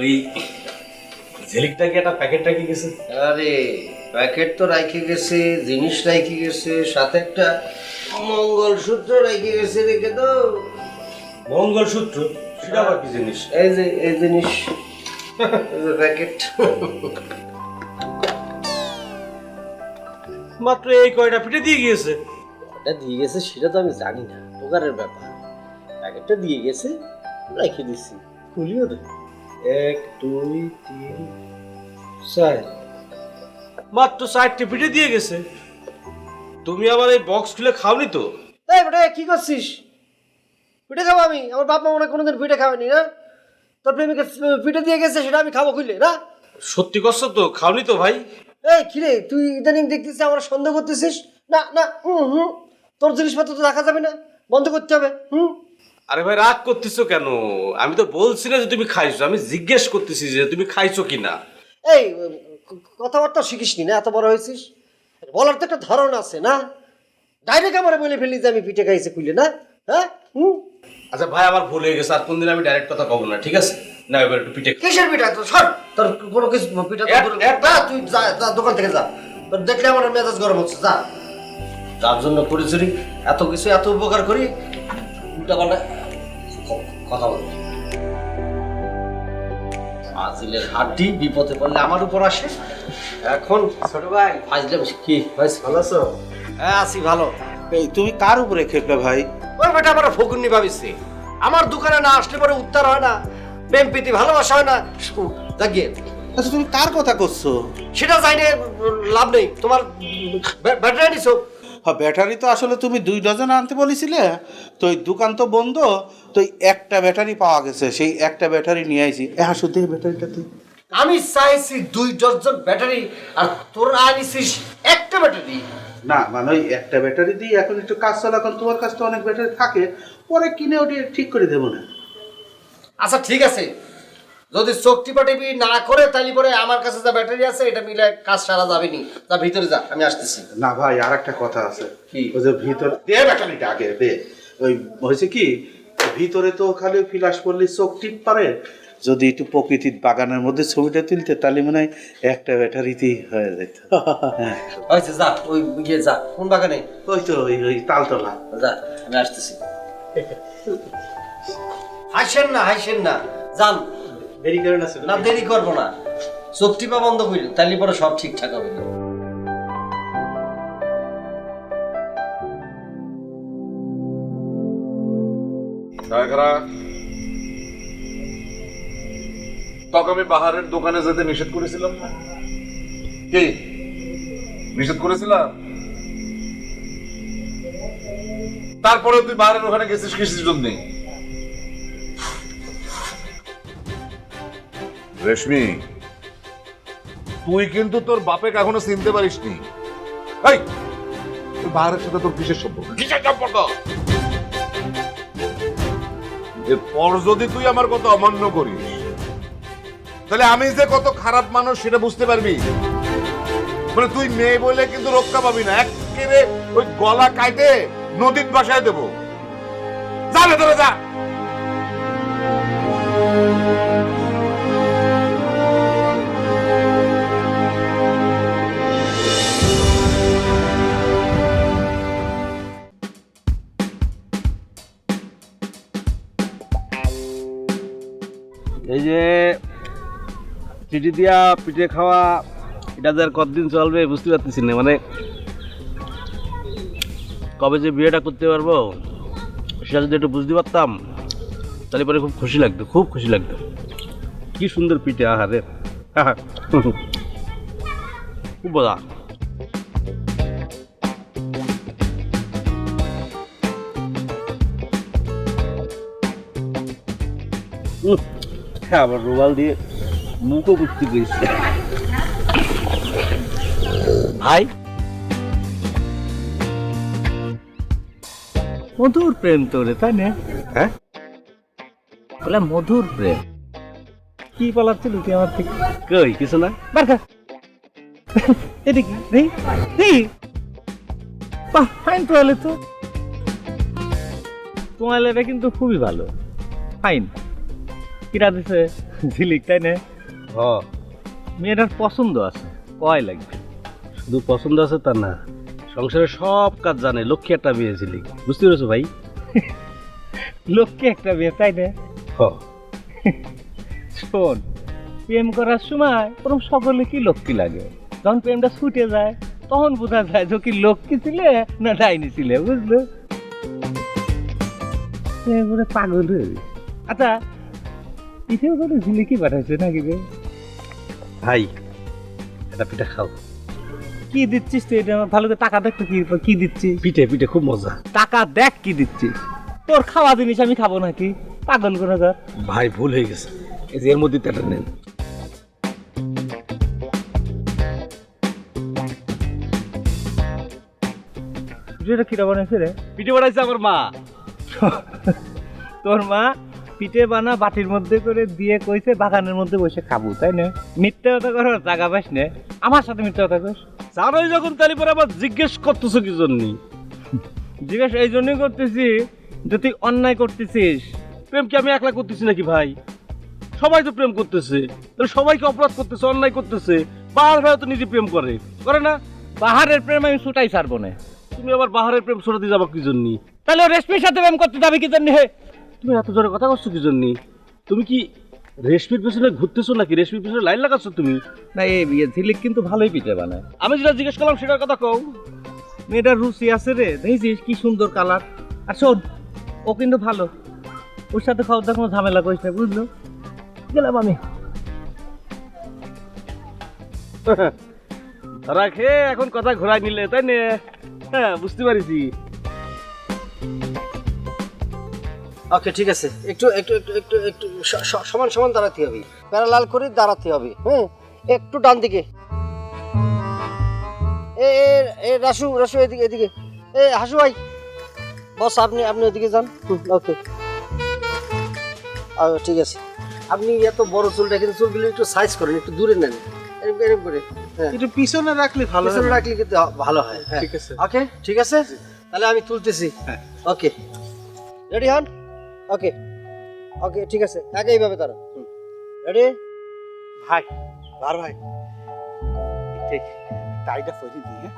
ওই ঝিলিকটা কি একটা প্যাকেট রাখি গেছে? আরে প্যাকেট তো রাইখে গেছে, জিনিস রাইখে গেছে, সাথে একটা মঙ্গলসূত্র রাইখে গেছে। রেখে তো মঙ্গলসূত্র? সেটা আবার কি জিনিস? এই যে এই জিনিস প্যাকেট। মাত্র এই কয়টা পিঠে দিয়ে গিয়েছে। এটা দিয়ে গেছে সেটা তো আমি জানি না, দোকানের ব্যাপার। প্যাকেটটা দিয়ে গেছে, রেখে দিছি, খুলিও দেখ। 1 2 3 4। মাত্র 4টি পিঠে দিয়ে গেছে। তুমি আবার এই বক্স খুলে খাওনি তো? এই বেটা কি করছিস? পিঠে খাবো আমি? আমার বাপ মা মনে কোনোদিন পিঠে খাওয়ানি না। তোর প্রেমিকা পিঠে দিয়ে গেছে, সেটা আমি খাবো খুলে না? সত্যি করছো তো? খাওনি তো ভাই? এই কিরে, তুই ইদানিং দেখতেছিস আমার সন্দেহ করতেছিস? না না, তোর জিনিসপত্র তো রাখা যাবে না, বন্ধ করতে হবে। আরে ভাই রাগ করতেছো কেন? আমি তো বলছি না যে তুমি খাইছো, আমি জিজ্ঞেস করতেছি যে তুমি খাইছো কিনা। এই কথাবার্তা শিখিসনি না, এত বড় হয়েছিস, বলার তো একটা ধরন আছে না? ডাইরেক্ট আমার বলে ফেললি যে আমি পিঠে খাইছে খুলে না? হ্যাঁ আচ্ছা ভাই আমার ভুল হয়ে গেছে, আর কোনদিন আমি ডাইরেক্ট কথা কব না, ঠিক আছে? না এবার একটু পিঠে কিসের পিঠা? তো সর, তোর কোনো কিছু পিঠা না, তুই যা যা, দোকান থেকে যা। তোর দেখলে আমার মেজাজ গরম হচ্ছে, যা। যার জন্য পরিচয় এত কিছু, এত উপকার করি, উল্টা পাল্টা কথা বল। আজিলের হাড্ডি বিপদে পড়লে আমার উপর আসে। এখন ছোট ভাই ফাজলাম কি ভাই, ভালো আছো? হ্যাঁ আছি ভালো। এই তুমি কার উপরে খেপলে ভাই? ওই বেটা আমার ফকুন্নি ভাবিছে, আমার দোকানে না আসলে পরে উত্তর হয় না, প্রেম প্রীতি ভালোবাসা হয় না, জাগিয়ে। আচ্ছা তুমি কার কথা করছো? সেটা জানি লাভ নেই, তোমার ব্যাটারি নিছো। হ্যাঁ ব্যাটারি তো আসলে তুমি 2 ডজন আনতে বলেছিলে, তো ওই দোকান তো বন্ধ, তো একটা ব্যাটারি পাওয়া গেছে, সেই একটা ব্যাটারি নিয়ে আইছি। হ্যাঁ শুধু এই ব্যাটারিটা তুই। আমি চাইছি 2 ডজন ব্যাটারি, আর তোরা আনিছিস একটা ব্যাটারি। না মানে ওই একটা ব্যাটারি দিয়ে এখন একটু কাজ চলা, কারণ তোমার কাছে তো অনেক ব্যাটারি থাকে, পরে কিনে ওটি ঠিক করে দেবো না। আচ্ছা ঠিক আছে, যদি চোখটি পাটিপি না করে তাহলে পরে আমার কাছে যা ব্যাটারি আছে এটা মিলে কাজ সারা যাবে নি। তা ভিতরে যা, আমি আসতেছি। না ভাই আর একটা কথা আছে। কি? ওই যে ভিতর দে ব্যাটারিটা আগে দে। ওই হয়েছে কি, ভিতরে তো খালি ফ্ল্যাশ করলে চোখ টিপ পারে, যদি একটু প্রকৃতির বাগানের মধ্যে ছবিটা তুলতে তাহলে মনে হয় একটা ব্যাটারিতেই হয়ে যেত। হ্যাঁ হয়েছে, যা ওই গিয়ে যা। কোন বাগানে? ওই তো ওই তালতলা। যা, আমি আসতেছি। হাসেন না, হাসেন না, যান। দেরি করে না না দেরি করবো না, চোখ টিপা বন্ধ করি, তাহলে পরে সব ঠিকঠাক হবে। তোকে আমি বাহারের দোকানে যেতে নিষেধ করেছিলাম না? কি নিষেধ করেছিলাম? তারপরে তুই বাহারের ওখানে গেছিস কিসের জন্য? রেশমি, তুই কিন্তু তোর বাপেকে এখনো চিনতে পারিসনি। এই তুই বাহারের সাথে তোর কিসের সম্পর্ক? কিসের সম্পর্ক? এরপর যদি তুই আমার কথা অমান্য করিস, তাহলে আমি যে কত খারাপ মানুষ সেটা বুঝতে পারবি। মানে তুই মেয়ে বলে কিন্তু রক্ষা পাবি না, একেবারে ওই গলা কাটে নদীর বাসায় দেবো। যা ভেতরে যা। এই যে চিঠি দিয়া পিঠে খাওয়া, এটা যে আর কতদিন চলবে বুঝতে পারতেছি না। মানে কবে যে বিয়েটা করতে পারবো সেটা যদি একটু বুঝতে পারতাম তাহলে পরে খুব খুশি লাগতো, খুব খুশি লাগতো। কি সুন্দর পিঠে, আহারে খুব মজা। আবার রোমাল দিয়ে মুখও করতে পেরেছি ভাই। মধুর প্রেম তোরে, তাই না? হ্যাঁ বলে মধুর প্রেম। কি পালাচ্ছিল তুই আমার থেকে? কই কিছু না, বারকা এটা কি বাহ ফাইন তোয়ালে তো। তোয়ালেটা কিন্তু খুবই ভালো, ফাইন। কিরা দিছে ঝিলিক, তাই না? হ মেয়েটার পছন্দ আছে, কয় লাগবে। শুধু পছন্দ আছে তা না, সংসারের সব কাজ জানে, লক্ষ্মী একটা মেয়ে ঝিলিক, বুঝতে পেরেছো ভাই? লক্ষ্মী একটা মেয়ে, তাই না? হ শোন, প্রেম করার সময় ওরকম সকলে কি লক্ষ্মী লাগে, যখন প্রেমটা ছুটে যায় তখন বোঝা যায় যে কি লক্ষ্মী ছিলে না ডাইনি ছিলে, বুঝলো? এবারে পাগল হয়ে গেছে। আচ্ছা, পিঠেও করে ঝিলিকি পাঠাইছে নাকি রে? ভাই এটা পিঠা খাও। কি দিচ্ছিস তুই? এটা আমার ভালো করে টাকা দেখ তো, কি দিচ্ছিস? পিঠে পিঠে খুব মজা। টাকা দেখ কি দিচ্ছিস। তোর খাওয়া জিনিস আমি খাবো নাকি? পাগল করে ধর। ভাই ভুল হয়ে গেছে, এই যে এর মধ্যে তেটা নেন। পিঠেটা কিরা বানাইছে রে? পিঠে বানাইছে আমার মা। তোর মা পিঠে বানা বাটির মধ্যে করে দিয়ে কইছে বাগানের মধ্যে বসে খাবো, তাই না? মিথ্যা কথা করার জায়গা পাস না, আমার সাথে মিথ্যা কথা কইস। জানোই যখন তালি পরে আবার জিজ্ঞেস করতেছো কি জন্য? জিজ্ঞেস এই জন্যই করতেছি যে তুই অন্যায় করতেছিস। প্রেম কি আমি একলা করতেছি নাকি ভাই? সবাই তো প্রেম করতেছে, তাহলে সবাইকে অপরাধ করতেছে, অন্যায় করতেছে। বাহার ভাই তো নিজে প্রেম করে না? পাহাড়ের প্রেম আমি ছুটাই ছাড়বো না। তুমি আবার বাহারের প্রেম ছড়াতে যাবো কি জন্য? তাহলে ও রেশমির সাথে প্রেম করতে যাবে কি জন্য? হে, তুমি এত জোরে কথা করছো কি জন্য? তুমি কি রেশমির পেছনে ঘুরতেছো নাকি? রেশমির পেছনে লাইন লাগাচ্ছ তুমি? না, এই বিয়ে ঝিলিক কিন্তু ভালোই পিঠে বানায়। আমি যেটা জিজ্ঞেস করলাম সেটার কথা কও। মেয়েটার রুচি আছে রে, দেখেছিস কি সুন্দর কালার। আর শোন, ও কিন্তু ভালো, ওর সাথে খাওয়া দাওয়া কোনো ঝামেলা করিস না, বুঝলো? গেলাম আমি। রাখে এখন কথা ঘোরাই নিলে, তাই না? হ্যাঁ, বুঝতে পারিছি। ওকে, ঠিক আছে, একটু একটু একটু একটু একটু সমান সমান দাঁড়াতে হবে, প্যারালাল করে দাঁড়াতে হবে। হ্যাঁ, একটু ডান দিকে। এ এ রাসু রাসু এদিকে এদিকে। এ হাসু ভাই, বস আপনি ওদিকে যান। ওকে, ঠিক আছে। আপনি এত বড় চুলটা, কিন্তু চুলগুলো একটু সাইজ করেন, একটু দূরে নেন, এরকম এরকম করে। হ্যাঁ, একটু পিছনে রাখলে ভালো পিছনে হবে। রাখলে কিন্তু ভালো হয়। হ্যাঁ, ঠিক আছে। ওকে, ঠিক আছে, তাহলে আমি তুলতেছি। হ্যাঁ। ওকে, রেডি হন। ওকে ওকে, ঠিক আছে, আগে এইভাবে তারা। রেডি? ভাই আর ভাই ঠিক টাইটা ফরি দিয়ে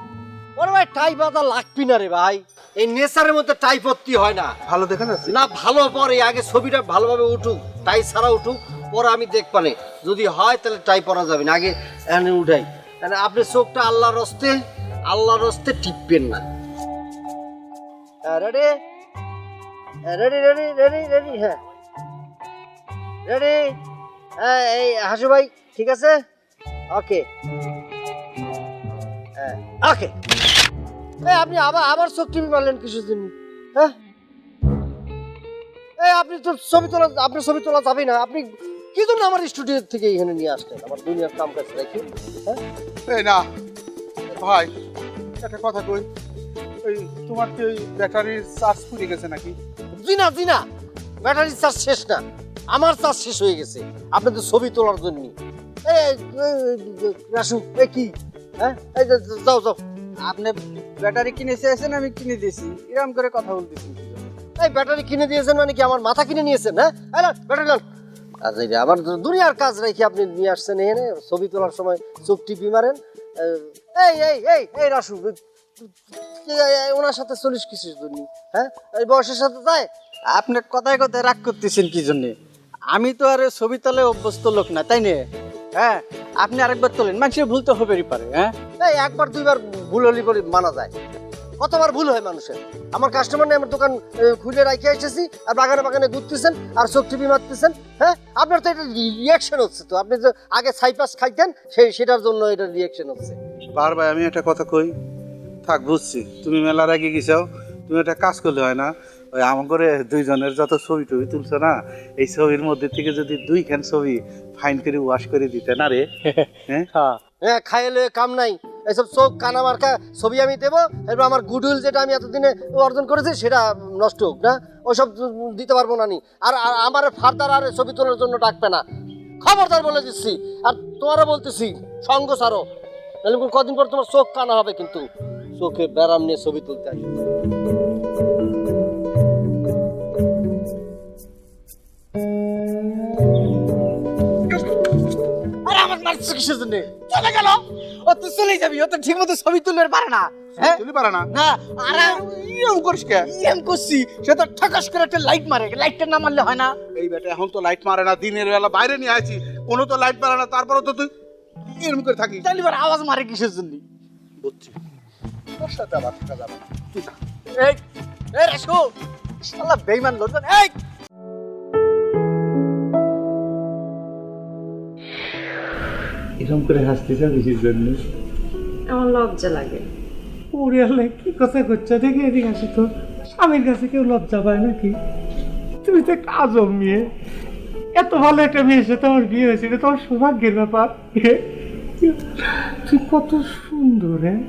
ওরে ভাই, টাই বাঁধা লাগবি না রে ভাই, এই নেচারের মধ্যে টাই পত্তি হয় না। ভালো দেখা যাচ্ছে না, ভালো পরে আগে ছবিটা ভালোভাবে উঠুক, টাই ছাড়া উঠুক, পরে আমি দেখবানে যদি হয় তাহলে টাই পরা যাবে না, আগে এখানে উঠাই। মানে আপনি চোখটা আল্লাহর রস্তে টিপবেন না। Ready ready ready ready ready হ্যাঁ রেডি। এই হাসু ভাই, ঠিক আছে? ওকে ওকে। আপনি আবার চোখ টিপে মারলেন কিসের জন্য? হ্যাঁ, আপনি তো আপনার ছবি তোলা যাবে না। আপনি কি জন্য আমার স্টুডিও থেকে এখানে নিয়ে আসলেন, আমার দুনিয়ার কাম কাজ রাখি? হ্যাঁ, এই না ভাই, একটা কথা কই, ওই তোমার কি ওই ব্যাটারির চার্জ ফুরিয়ে গেছে নাকি? জি না, ব্যাটারির চার্জ শেষ না, আমার চার্জ শেষ হয়ে গেছে আপনাদের ছবি তোলার জন্য। রাসু, কি? হ্যাঁ, যাও। আপনি ব্যাটারি কিনে চেয়েছেন, আমি কিনে দিয়েছি, এরকম করে কথা বলতেছি। এই ব্যাটারি কিনে দিয়েছেন মানে কি আমার মাথা কিনে নিয়েছেন? হ্যাঁ, ব্যাটারি লান। আচ্ছা, এটা আমার দুনিয়ার কাজ রেখে আপনি নিয়ে আসছেন এখানে, ছবি তোলার সময় চোখ টিপি মারেন। এই রাসু, ওনার সাথে চলিস কিসের জন্য? হ্যাঁ, এই বয়সের সাথে যায়? আপনি কথায় কথায় রাগ করতেছেন কি জন্যে? আমি তো আর ছবি তোলে অভ্যস্ত লোক না, তাই না? হ্যাঁ, আপনি আরেকবার তোলেন, মানুষের ভুল তো হবেই পারে। হ্যাঁ, এই একবার দুইবার ভুল হলি বলে মানা যায়, কতবার ভুল হয় মানুষের? আমার কাস্টমার নিয়ে আমার দোকান খুলে রাখে এসেছি, আর বাগানে ঘুরতেছেন আর চোখ টিপি মারতেছেন। হ্যাঁ, আপনার তো এটা রিয়াকশন হচ্ছে, তো আপনি যে আগে ছাইপাস খাইতেন সেটার জন্য এটা রিয়াকশন হচ্ছে। বার ভাই, আমি একটা কথা কই, থাক বুঝছি, তুমি মেলার আগে গেছাও, তুমি একটা কাজ করলে হয় না? ওই আমার করে দুইজনের যত ছবি টবি তুলছো না, এই ছবির মধ্যে থেকে যদি দুইখান ছবি ফাইন করে ওয়াশ করে দিতে না রে? হ্যাঁ, হ্যাঁ, খাইলে কাম নাই, এসব চোখ কানা মার্কা ছবি আমি দেবো, এরপর আমার গুডউইল যেটা আমি এতদিনে অর্জন করেছি সেটা নষ্ট হোক না, ওইসব দিতে পারবো না। আর আমার ফার্দার আর ছবি তোলার জন্য ডাকবে না, খবরদার বলে দিচ্ছি। আর তোমারও বলতেছি, সঙ্গ ছাড়ো, তাহলে কদিন পর তোমার চোখ কানা হবে, কিন্তু চোখে ব্যারাম নিয়ে ছবি তুলতে আসবে। মারছিস কিসের জন্য? চলে গেল। ও তুই চলেই যাবি, ও তো ঠিক মতো ছবি তুলতে পারে না। হ্যাঁ তুলি পারে না না, আরে এরকম করিস কে? এম করছি, সে তো ঠাকাস করে একটা লাইট মারে, লাইটটা না মারলে হয় না। এই বেটা এখন তো লাইট মারে না, দিনের বেলা বাইরে নিয়ে আছি, কোনো তো লাইট মারে না, তারপরে তো তুই এরকম করে থাকিস। তাহলে এবার আওয়াজ মারে কিসের জন্য? বুঝছি, তোর সাথে আবার থাকা যাবে না, তুই যা। এই এই রাসু, শালা বেঈমান লোকজন। এই এরকম করে হাসতেছে কিসের জন্য? আমার লজ্জা লাগে। ওরে আল্লাহ, কি কথা করছো? দেখি এদিকে আসি তো। স্বামীর কাছে কেউ লজ্জা পায় নাকি? তুমি তো একটা আজব মেয়ে, এত ভালো একটা মেয়ের সাথে আমার বিয়ে হয়েছে, এটা তোমার সৌভাগ্যের ব্যাপার। তুই কত সুন্দর। হ্যাঁ,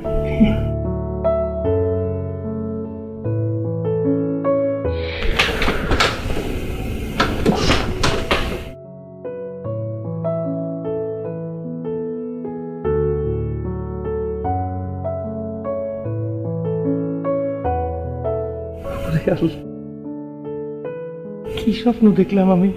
কি স্বপ্ন দেখলাম আমি?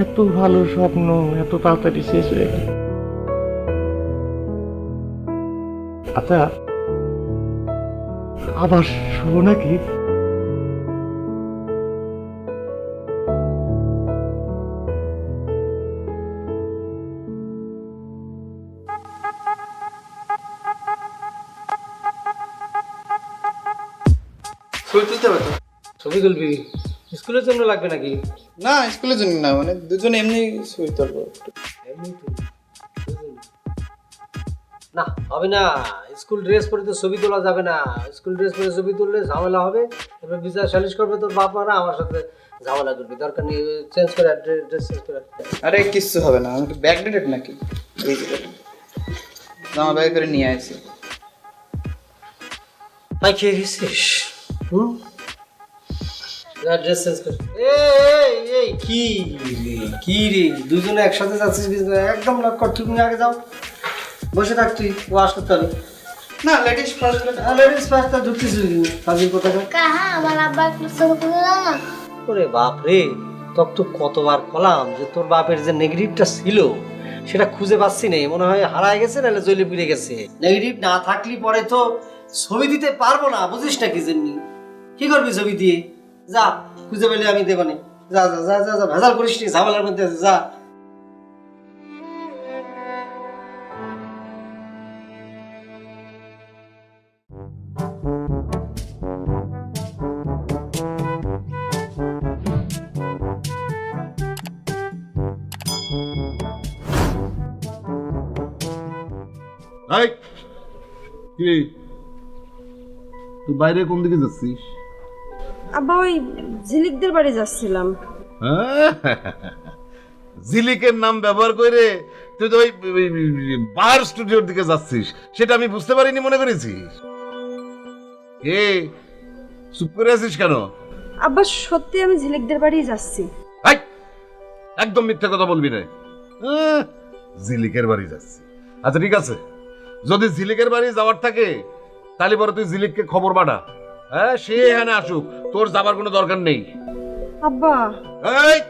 এত ভালো স্বপ্ন এত তাড়াতাড়ি শেষ হয়ে গেল। আচ্ছা, আবার শুভ নাকি? ছবি তুলতে হবে তো? ছবি তুলবি? স্কুলের জন্য লাগবে নাকি? না স্কুলের জন্য না, মানে দুজন এমনি ছবি তুলবো। না হবে না, স্কুল ড্রেস পরে তো ছবি তোলা যাবে না। স্কুল ড্রেস পরে ছবি তুললে ঝামেলা হবে, এবার বিচার সালিশ করবে তোর বাপ মারা, আমার সাথে ঝামেলা করবি। দরকার নেই, চেঞ্জ করে ড্রেস চেঞ্জ করে। আরে কিচ্ছু হবে না, আমি ব্যাকডেটেড নাকি? এই যে জামা ব্যাগ করে নিয়ে আসি। ভাই খেয়ে গেছিস? হুম, ড্রেস চেঞ্জ কর। এই কি কি রে, দুজনে একসাথে যাচ্ছিস? একদম না কর, তুমি আগে যাও, বসে থাক তুই, ও আসতে হবে না। Ladies first. লেডিস ফার্স্ট ঢুকছিস কাজের কথা। কাহা আমার আব্বা একটু ছবি তুলে দাও না। ওরে বাপ রে, তোর তো কতবার বললাম যে তোর বাপের যে নেগেটিভটা ছিল সেটা খুঁজে পাচ্ছি না, মনে হয় হারায় গেছে, নাহলে জ্বলে পুড়ে গেছে। নেগেটিভ না থাকলে পরে তো ছবি দিতে পারবো না, বুঝিস না কি জন্য? কি করবি ছবি দিয়ে? যা, খুঁজে পেলে আমি দেবো না। যা যা যা যা যা, ভেজাল করিস নি, ঝামেলার মধ্যে আছে, যা। এই কি তুই বাইরে কোন দিকে যাচ্ছিস? আব্বা ওই ঝিলিকদের বাড়ি যাচ্ছিলাম। ঝিলিকের নাম ব্যবহার করে তুই তো ওই বার স্টুডিওর দিকে যাচ্ছিস, সেটা আমি বুঝতে পারিনি মনে করেছিস? এ চুপ করে আছিস কেন? আব্বা সত্যি আমি ঝিলিকদের বাড়ি যাচ্ছি। এই, একদম মিথ্যা কথা বলবি না। ঝিলিকের বাড়ি যাচ্ছি, আচ্ছা ঠিক আছে, যদি ঝিলিকের বাড়ি যাওয়ার থাকে তাহলে পরে তুই ঝিলিককে খবর পাঠা। হ্যাঁ, সে এখানে আসুক, তোর যাবার কোনো দরকার নেই। আব্বা এই,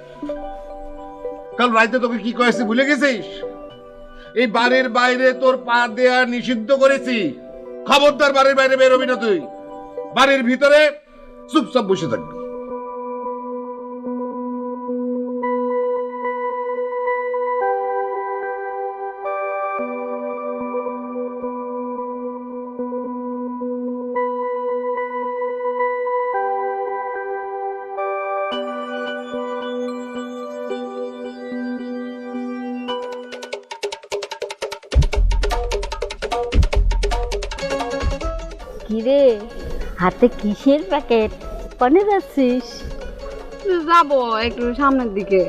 কাল রাইতে তোকে কি কয়েছি ভুলে গেছিস? এই বাড়ির বাইরে তোর পা দেয়া নিষিদ্ধ করেছি। খবরদার বাড়ির বাইরে বেরোবি না তুই, বাড়ির ভিতরে চুপচাপ বসে থাকবি। কিরে হাতে কিসের প্যাকেট? কনে যাচ্ছিস? যাবো একটু সামনের দিকে।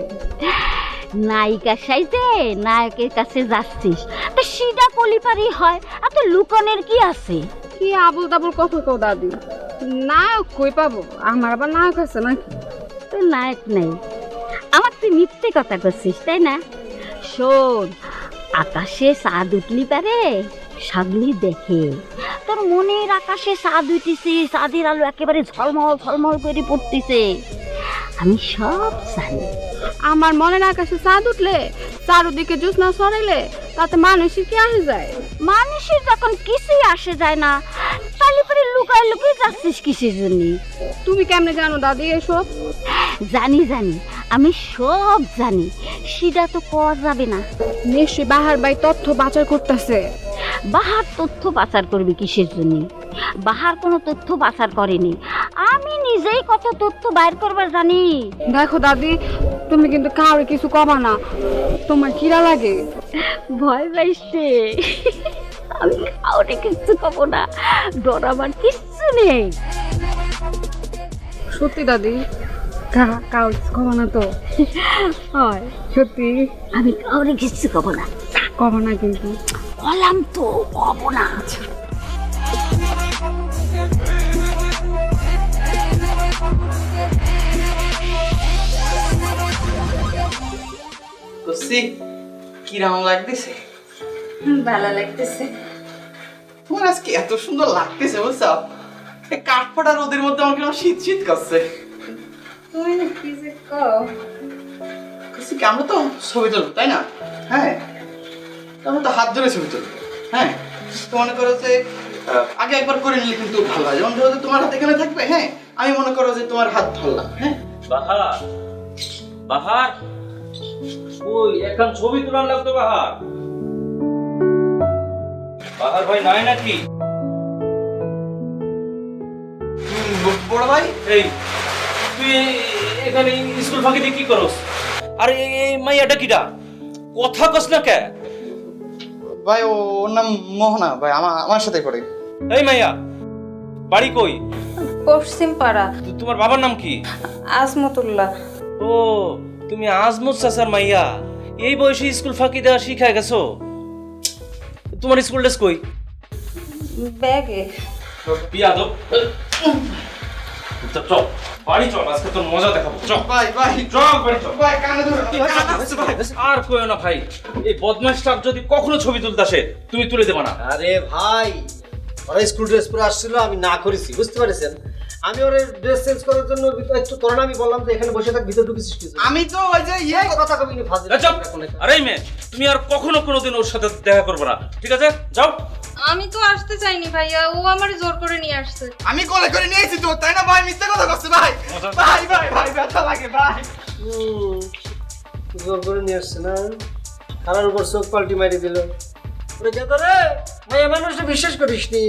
নায়িকা সাইজে নায়কের কাছে যাচ্ছিস, তা সিধা কলিপারি হয়, এত লুকনের কি আছে? কি আবুল তাবুল কথা কও দাদি, নায়ক কই পাবো? আমার আবার নায়ক আছে নাকি? তো নায়ক নেই, আমার তুই মিথ্যে কথা করছিস তাই না? শোন, আকাশে চাঁদ উঠলি পারে সাগলি দেখে, তা তোর মনের আকাশে চাঁদ উঠেছে, চাঁদের আলো একেবারে ঝলমল ঝলমল করে পড়তেছে। আমি সব জানি। আমার মনের আকাশে চাঁদ উঠলে, চারদিকে জ্যোৎস্না ছড়াইলে, তাতে মানুষের কি আসে যায়? মানুষের যখন কিছুই আসে যায় না, তাহলে পরে লুকায় লুকিয়ে যাচ্ছিস কিসের জন্য? তুমি কেমনে জানো দাদি এসব? জানি জানি, আমি সব জানি, সেটা তো পাওয়া যাবে না। নিশ্চয়ই বাহার ভাই তথ্য পাচার করতেছে। বাহার তথ্য পাচার করবে কিসের জন্য? বাহার কোনো তথ্য পাচার করেনি, আমি নিজেই কত তথ্য বাইর করবার জানি। দেখো দাদি, তুমি কিন্তু কাউরে কিছু কবা না, তোমার কিরা লাগে। ভয় পাইছে? আমি কাউরে কিচ্ছু কব না, ডরাবার কিচ্ছু নেই। সত্যি দাদি? কাউরে কিছু কবা না তো? হয় সত্যি? আমি কাউরে কিচ্ছু কব না। কবা না কিন্তু? বললাম তো কব না। কুসি কিরকম লাগতেছে? ভালো লাগতেছে। তোমার আজকে এত সুন্দর লাগতেছে বুঝছো? এই কাঠফাটা রোদের মধ্যে আমার কিরকম শীত শীত করছে। তুমি কি যে কও? কুসি কি আমরা তো ছবি তুলবো তাই না? হ্যাঁ, তো আমরা তো হাত ধরে ছবি তুলবো। হ্যাঁ, তো মনে করো যে আগে একবার করে নিলে কিন্তু ভালো হয়। যেমন ধরো যে তোমার হাত এখানে থাকবে, হ্যাঁ, আমি মনে করো যে তোমার হাত ধরলাম। হ্যাঁ, বাহার, বাহার, ওই এখন ছবি তোলার লাগতো বাহার। বাহার ভাই নাই নাকি? বড় ভাই, এই তুই এখানে স্কুল ফাঁকি দিয়ে কি করস? আর এই মাইয়াটা কিটা? কথা কস না কে? ভাই ওর নাম মোহনা ভাই, আমার সাথে পড়ে। এই মাইয়া, বাড়ি কই? পশ্চিম পাড়া। তোমার বাবার নাম কি? আজমতুল্লাহ। ও, তুমি আজমত চাচার মাইয়া। এই বয়সে স্কুল ফাঁকি দেওয়া শিখায় গেছো? তোমার স্কুল ড্রেস কই? ব্যাগে। বিয়াদব। চল বাড়ি চল, আজকে তোর মজা দেখাবো। চল ভাই ভাই চল বাড়ি চল। ভাই কানে ধরো। আর কইও না ভাই, এই বদমাশটা যদি কখনো ছবি তুলতে আসে তুমি তুলে দেবা না। আরে ভাই, ওরা স্কুল ড্রেস পরে আসছিল, আমি না করেছি, বুঝতে পারছেন? আমি ওর ড্রেস চেঞ্জ করার জন্য একটু করোনা, আমি বললাম যে এখানে বসে থাক, ভিতর ঢুকেছিস কিছু। আমি তো ওই যে কথা কবি নি ফাজিল। আরে মেয়ে, তুমি আর কখনো কোনোদিন ওর সাথে দেখা করবে না, ঠিক আছে? যাও। আমি তো আসতে চাইনি ভাইয়া, ও আমারে জোর করে নিয়ে আসছে। আমি কোলে করে নিয়েছি তো, তাই না ভাই? মিথ্যা কথা করছে ভাই। ভাই ভাই ভাই ব্যথা লাগে ভাই। জোর করে নিয়ে আসছে না, কারার উপর চোখ পাল্টি মারি দিল। ওরে কে তোরে? ভাই মানুষটা বিশ্বাস করিস নি।